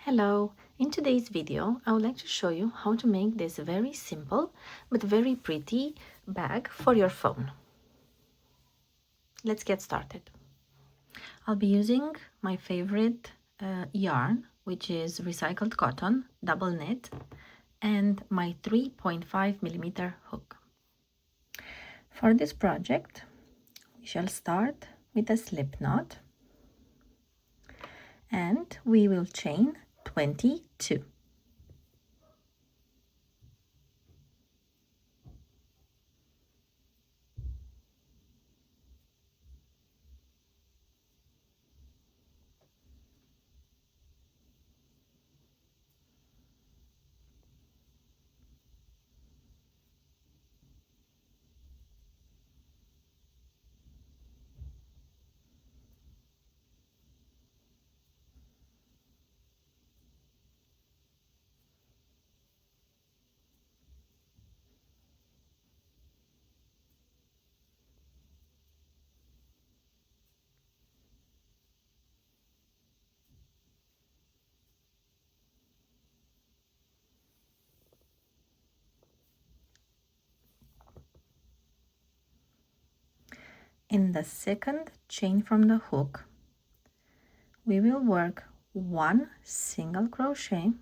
Hello, in today's video I would like to show you how to make this very simple but very pretty bag for your phone. Let's get started. I'll be using my favorite yarn, which is recycled cotton, double knit, and my 3.5mm hook. For this project, we shall start with a slip knot and we will chain 22. In the second chain from the hook, we will work one single crochet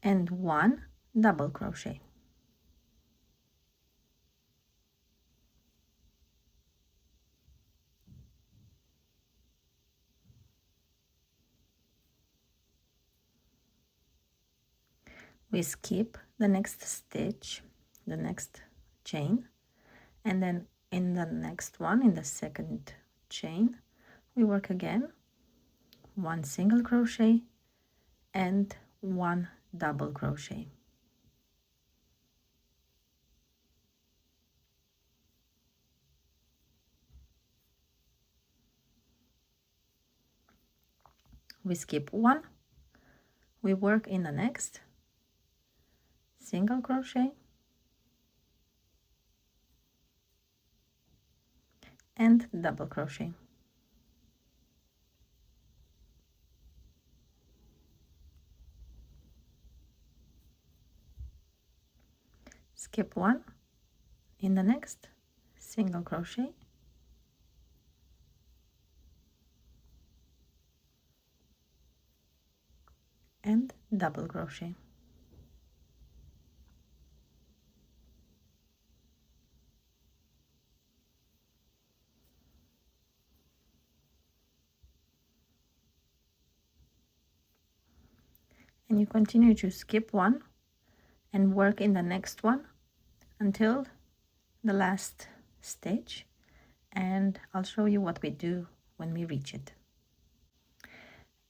and one double crochet. We skip the next stitch, the next chain, and then in the next one, in the second chain, we work again one single crochet and one double crochet. We skip one, we work in the next single crochet and double crochet. Skip one, in the next single crochet and double crochet. And you continue to skip one and work in the next one until the last stitch, and I'll show you what we do when we reach it.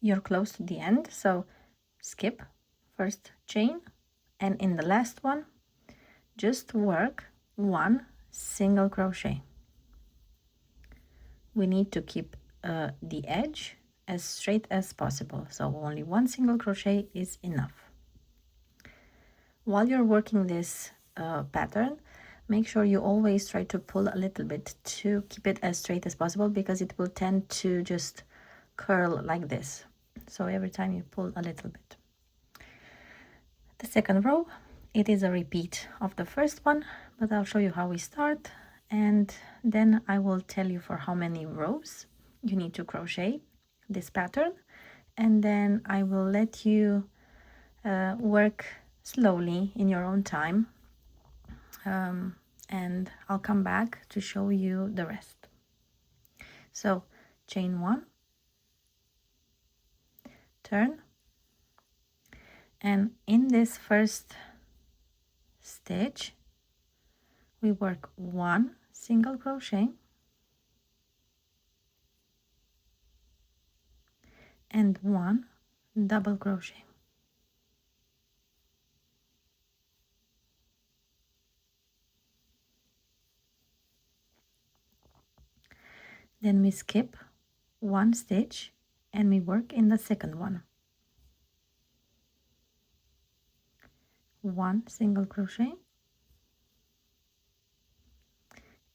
You're close to the end, so skip first chain, and in the last one just work one single crochet. We need to keep the edge as straight as possible, so only one single crochet is enough. While you're working this pattern, make sure you always try to pull a little bit to keep it as straight as possible, because it will tend to just curl like this. So every time you pull a little bit. The second row, it is a repeat of the first one, but I'll show you how we start, and then I will tell you for how many rows you need to crochet this pattern, and then I will let you work slowly in your own time, and I'll come back to show you the rest. So chain one, turn, and in this first stitch we work one single crochet and one double crochet. Then we skip one stitch and we work in the second one. One single crochet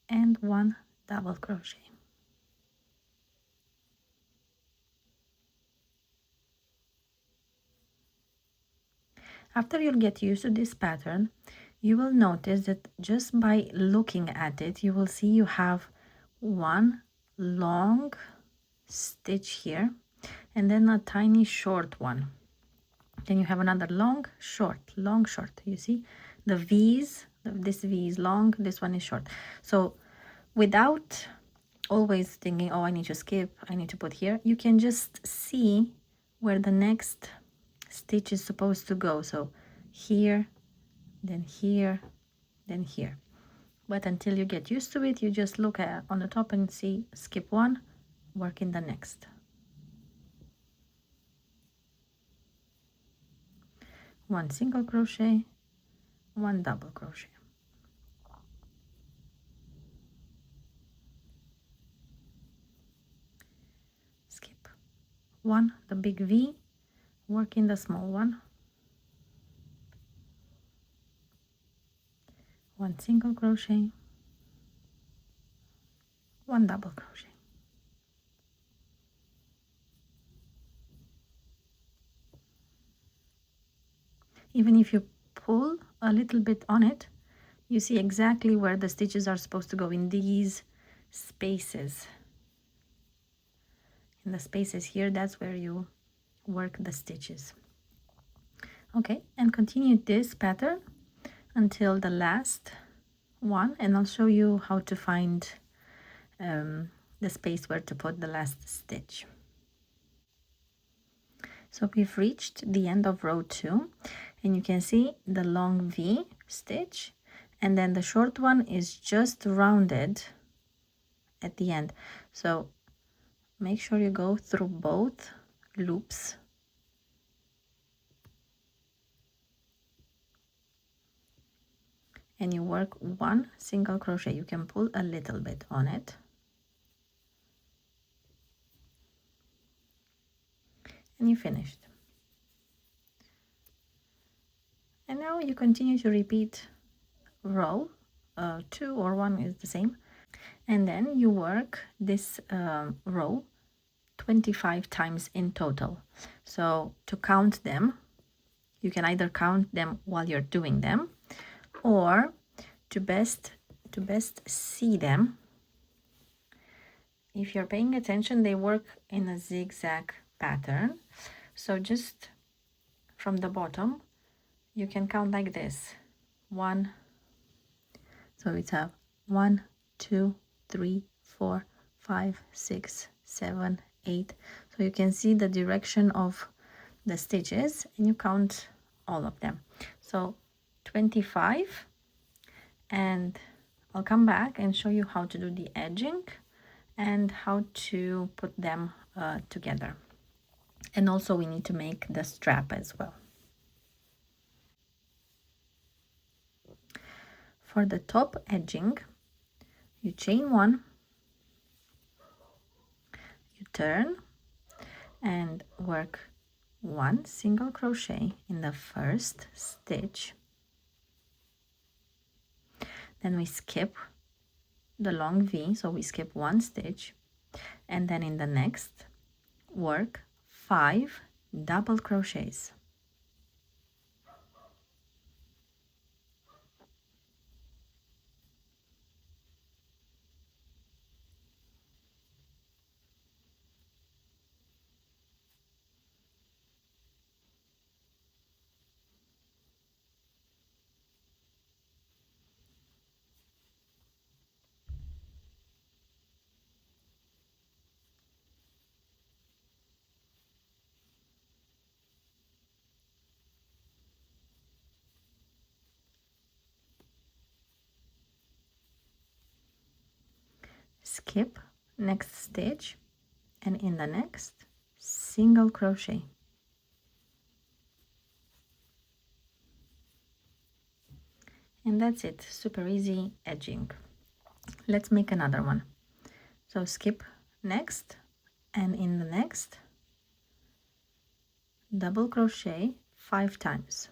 and one double crochet. After you'll get used to this pattern, you will notice that just by looking at it, you will see you have one long stitch here and then a tiny short one. Then you have another long short. You see the V's, this V is long, this one is short. So without always thinking, oh, I need to skip, I need to put here, you can just see where the next stitch is supposed to go. So here, then here, then here. But until you get used to it, you just look at on the top and see, skip one, work in the next. One single crochet, one double crochet. Skip one, the big V, work in the small one. One single crochet, one double crochet. Even if you pull a little bit on it, you see exactly where the stitches are supposed to go in these spaces. In the spaces here, that's where you work the stitches. Okay, and continue this pattern until the last one, and I'll show you how to find the space where to put the last stitch. So we've reached the end of row 2, and you can see the long V stitch, and then the short one is just rounded at the end. So make sure you go through both loops. And you work one single crochet. You can pull a little bit on it. And you finished. And now you continue to repeat row 2 or 1 is the same, and then you work this row 25 times in total. So to count them, you can either count them while you're doing them, or to best see them, if you're paying attention, they work in a zigzag pattern. So just from the bottom you can count like this. 1, so it's a 1, 2, 3, 4, 5, 6, 7, 8. So you can see the direction of the stitches and you count all of them. So 25, and I'll come back and show you how to do the edging and how to put them together. And also we need to make the strap as well. For the top edging, you chain 1, you turn and work 1 single crochet in the first stitch. Then we skip the long V, so we skip 1 stitch, and then in the next work 5 double crochets. Skip next stitch, and in the next single crochet. And that's it, super easy edging. Let's make another one. So skip next, and in the next double crochet 5 times.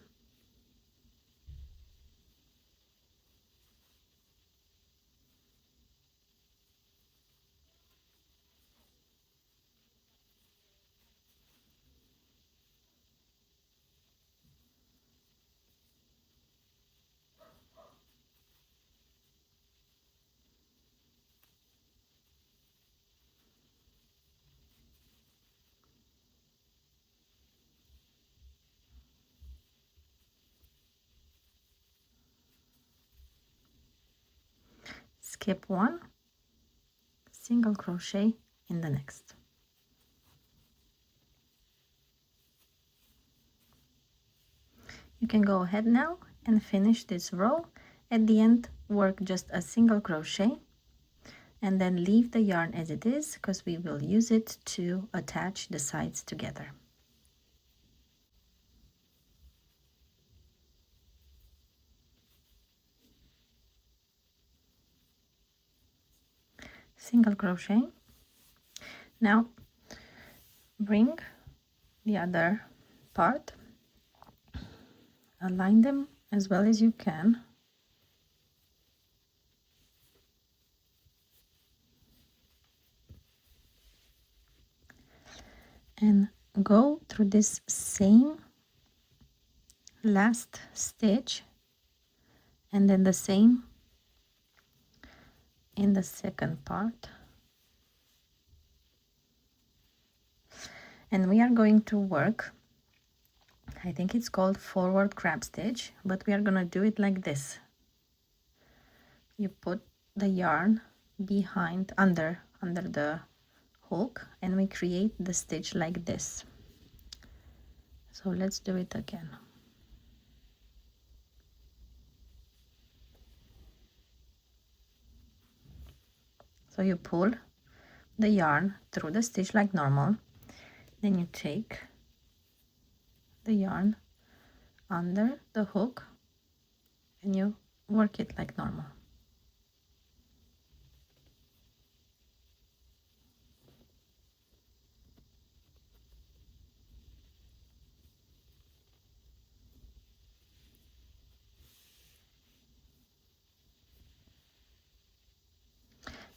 skip one, single crochet in the next. You can go ahead now and finish this row. At the end, work just a single crochet and then leave the yarn as it is, because we will use it to attach the sides together. Single crochet. Now bring the other part, align them as well as you can, and go through this same last stitch and then the same in the second part. And we are going to work, I think it's called forward crab stitch, but we are gonna do it like this. You put the yarn behind, under the hook, and we create the stitch like this. So let's do it again. So you pull the yarn through the stitch like normal, then you take the yarn under the hook and you work it like normal.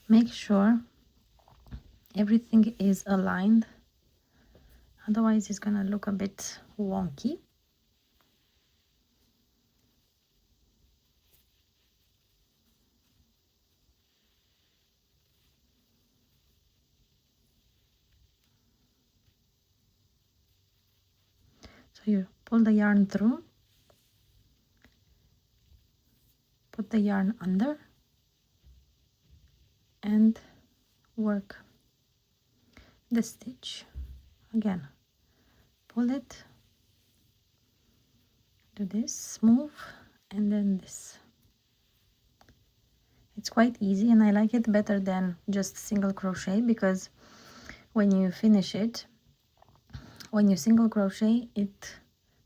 Make sure everything is aligned, otherwise it's gonna look a bit wonky. So you pull the yarn through, put the yarn under, and work the stitch. Again, pull it, do this, move, and then this. It's quite easy, and I like it better than just single crochet, because when you finish it, when you single crochet, it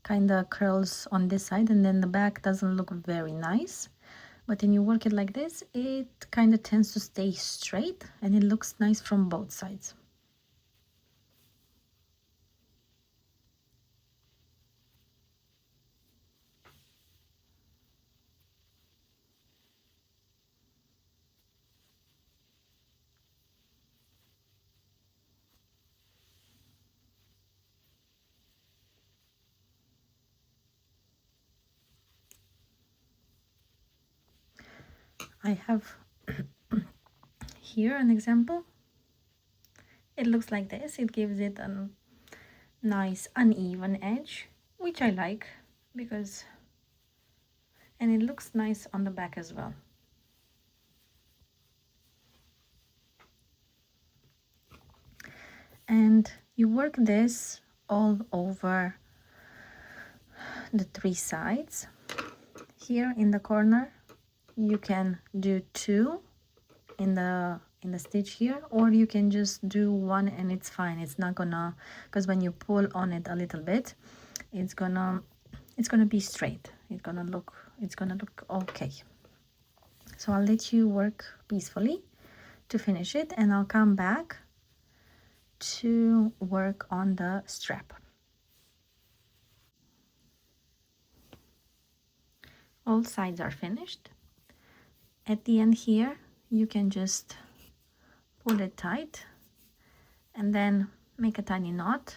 kind of curls on this side and then the back doesn't look very nice. But when you work it like this, it kind of tends to stay straight and it looks nice from both sides. I have here an example. It looks like this. It gives it a nice uneven edge, which I like, because, and it looks nice on the back as well. And you work this all over the three sides. Here in the corner you can do two in the stitch here, or you can just do one and it's fine. It's not gonna, because when you pull on it a little bit, it's gonna be straight. It's gonna look okay. So I'll let you work peacefully to finish it, and I'll come back to work on the strap. All sides are finished. At the end here, you can just pull it tight and then make a tiny knot,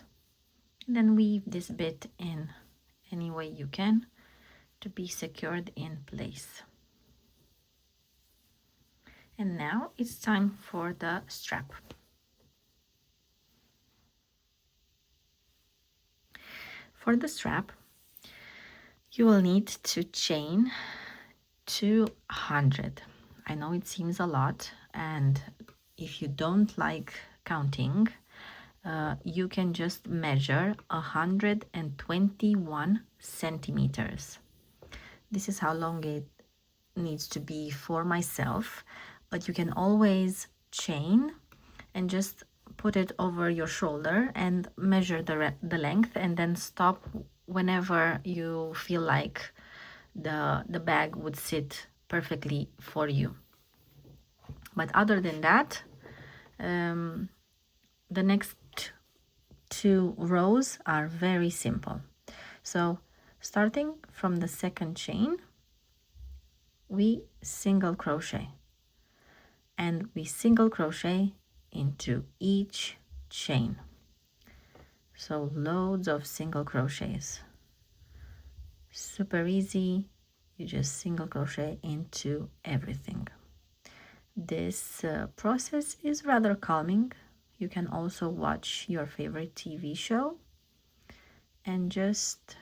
and then weave this bit in any way you can to be secured in place. And now it's time for the strap. For the strap, you will need to chain 200. I know it seems a lot, and if you don't like counting, you can just measure 121 centimeters. This is how long it needs to be for myself, but you can always chain and just put it over your shoulder and measure the length, and then stop whenever you feel like the bag would sit perfectly for you. But other than that, the next 2 rows are very simple. So starting from the second chain, we single crochet, and we single crochet into each chain. So loads of single crochets, super easy. You just single crochet into everything. This process is rather calming. You can also watch your favorite TV show and just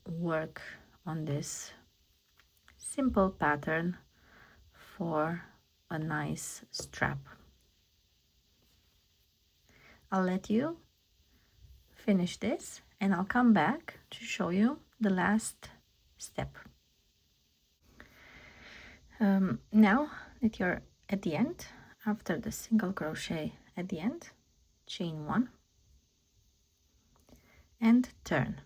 work on this simple pattern for a nice strap. I'll let you finish this and I'll come back to show you the last step. Now that you're at the end, after the single crochet at the end, chain 1 and turn.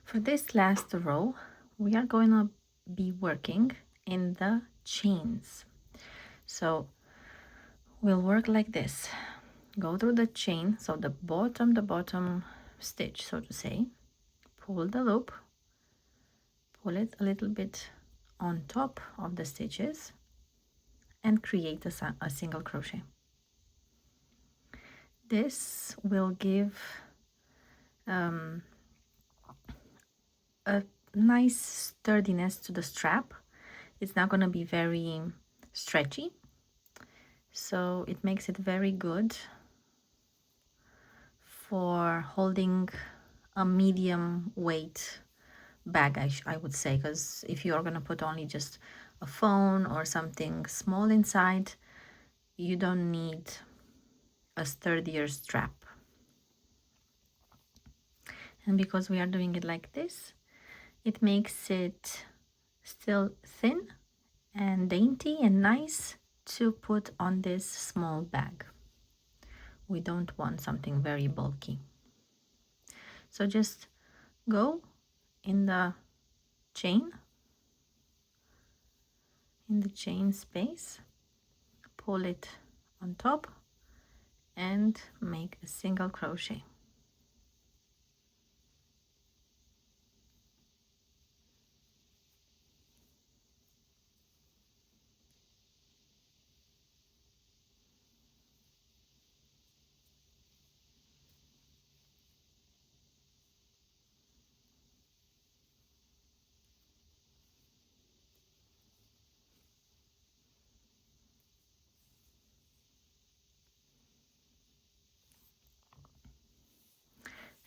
For this last row, we are going to be working in the chains. So we'll work like this. Go through the chain, so the bottom stitch, so to say, pull the loop, pull it a little bit on top of the stitches, and create a single crochet. This will give a nice sturdiness to the strap. It's not going to be very stretchy, so it makes it very good for holding a medium weight bag, I would say, because if you are going to put only just a phone or something small inside, you don't need a sturdier strap. And because we are doing it like this, it makes it still thin and dainty and nice to put on this small bag. We don't want something very bulky. So just go in the chain, space, pull it on top and make a single crochet.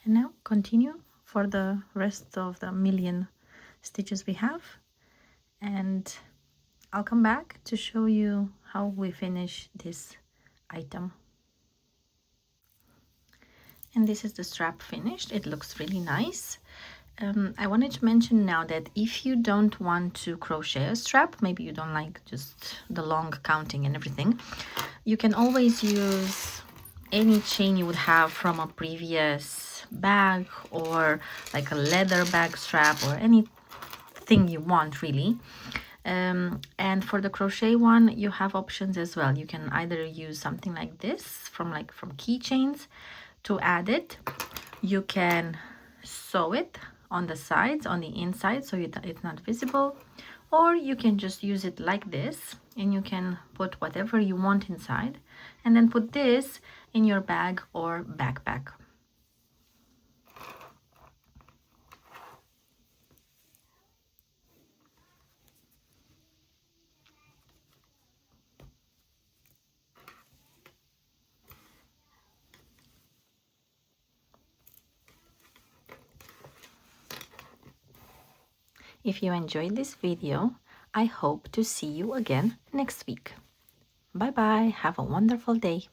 And now continue for the rest of the million stitches we have, and I'll come back to show you how we finish this item. And this is the strap finished. It looks really nice. I wanted to mention now that if you don't want to crochet a strap, maybe you don't like just the long counting and everything, you can always use any chain you would have from a previous bag, or like a leather bag strap, or anything you want really. And for the crochet one, you have options as well. You can either use something like this from keychains to add it. You can sew it on the sides, on the inside, so it's not visible, or you can just use it like this and you can put whatever you want inside and then put this in your bag or backpack. If you enjoyed this video, I hope to see you again next week. Bye bye. Have a wonderful day.